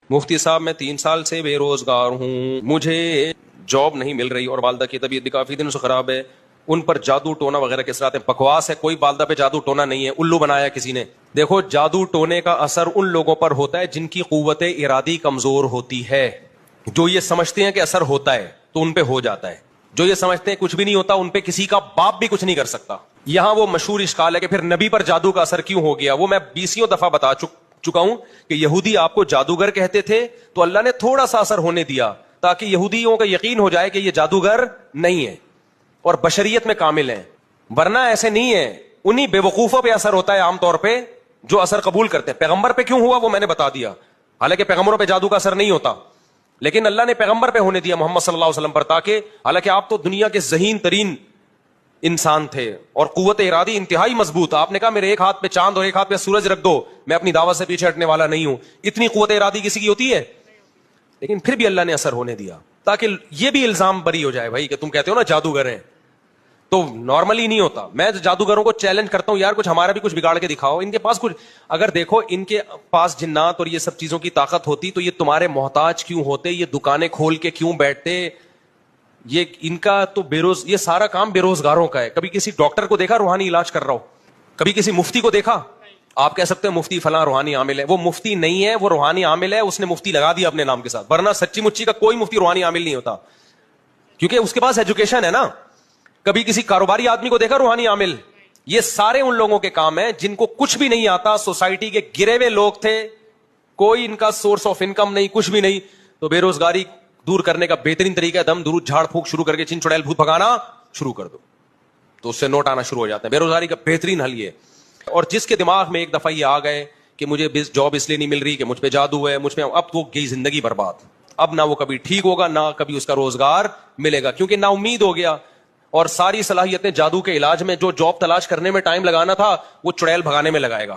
مفتی صاحب میں 3 سال سے بے روزگار ہوں، مجھے جاب نہیں مل رہی اور والدہ کی طبیعت بھی کافی دنوں سے خراب ہے، ان پر جادو ٹونا وغیرہ کے اثرات ہیں؟ بکواس ہے، کوئی والدہ پہ جادو ٹونا نہیں ہے، الو بنایا کسی نے۔ دیکھو، جادو ٹونے کا اثر ان لوگوں پر ہوتا ہے جن کی قوت ارادی کمزور ہوتی ہے، جو یہ سمجھتے ہیں کہ اثر ہوتا ہے تو ان پہ ہو جاتا ہے، جو یہ سمجھتے ہیں کچھ بھی نہیں ہوتا ان پہ کسی کا باپ بھی کچھ نہیں کر سکتا۔ یہاں وہ مشہور اشکال ہے کہ پھر نبی پر جادو کا اثر کیوں ہو گیا، وہ میں 20 دفعہ بتا چکا ہوں کہ یہودی آپ کو جادوگر کہتے تھے تو اللہ نے تھوڑا سا اثر ہونے دیا تاکہ یہودیوں کا یقین ہو جائے کہ یہ جادوگر نہیں ہے اور بشریت میں کامل ہیں، ورنہ ایسے نہیں ہے۔ انہی بے وقوفوں پہ اثر ہوتا ہے عام طور پہ جو اثر قبول کرتے ہیں۔ پیغمبر پہ کیوں ہوا وہ میں نے بتا دیا، حالانکہ پیغمبروں پہ جادو کا اثر نہیں ہوتا، لیکن اللہ نے پیغمبر پہ ہونے دیا، محمد صلی اللہ علیہ وسلم پر، تاکہ حالانکہ آپ تو دنیا کے ذہین ترین انسان تھے اور قوت ارادی انتہائی مضبوط، آپ نے کہا میرے ایک ہاتھ پہ چاند اور ایک ہاتھ پہ سورج رکھ دو، میں اپنی دعوت سے پیچھے ہٹنے والا نہیں ہوں۔ اتنی قوت ارادی کسی کی ہوتی ہے؟ لیکن پھر بھی اللہ نے اثر ہونے دیا تاکہ یہ بھی الزام بری ہو جائے، بھائی کہ تم کہتے ہو نا جادوگر ہیں، تو نارملی نہیں ہوتا۔ میں جادوگروں کو چیلنج کرتا ہوں، یار کچھ ہمارا بھی کچھ بگاڑ کے دکھاؤ، ان کے پاس کچھ، اگر دیکھو ان کے پاس جنات اور یہ سب چیزوں کی طاقت ہوتی تو یہ تمہارے محتاج کیوں ہوتے، یہ دکانیں کھول کے کیوں بیٹھتے، یہ ان کا تو یہ سارا کام بے روزگاروں کا ہے۔ کبھی کسی ڈاکٹر کو دیکھا روحانی علاج کر رہا ہو؟ کبھی کسی مفتی کو دیکھا؟ آپ کہہ سکتے ہیں مفتی فلاں روحانی عامل ہے، وہ مفتی نہیں ہے، وہ روحانی عامل ہے، اس نے مفتی لگا دیا اپنے نام کے ساتھ، ورنہ سچی مچی کا کوئی مفتی روحانی عامل نہیں ہوتا، کیونکہ اس کے پاس ایجوکیشن ہے نا۔ کبھی کسی کاروباری آدمی کو دیکھا روحانی عامل؟ یہ سارے ان لوگوں کے کام ہیں جن کو کچھ بھی نہیں آتا، سوسائٹی کے گرے ہوئے لوگ تھے، کوئی ان کا سورس آف انکم نہیں، کچھ بھی نہیں، تو بے روزگاری دور کرنے کا بہترین طریقہ ہے دم درود جھاڑ پھونک شروع کر کے چن چڑیل بھوت بھگانا شروع کر دو، تو اس سے نوٹ آنا شروع ہو جاتے ہیں۔ بے روزگاری کا بہترین حل یہ، اور جس کے دماغ میں ایک دفعہ یہ آ گئے کہ مجھے جاب اس لیے نہیں مل رہی کہ مجھ پہ جادو ہے، مجھ پہ، اب وہ گئی زندگی برباد، اب نہ وہ کبھی ٹھیک ہوگا نہ کبھی اس کا روزگار ملے گا، کیونکہ نا امید ہو گیا، اور ساری صلاحیتیں جادو کے علاج میں، جو جاب تلاش کرنے میں ٹائم لگانا تھا وہ چڑیل بھگانے میں لگائے گا،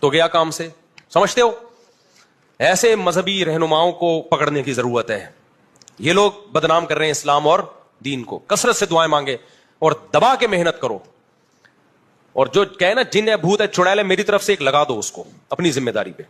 تو گیا کام سے۔ سمجھتے ہو؟ ایسے مذہبی رہنماؤں کو پکڑنے کی ضرورت ہے۔ یہ لوگ بدنام کر رہے ہیں اسلام اور دین کو۔ کثرت سے دعائیں مانگے اور دبا کے محنت کرو، اور جو کہے نا جن ہے بھوت ہے چڑیل ہے، میری طرف سے ایک لگا دو اس کو اپنی ذمہ داری پہ۔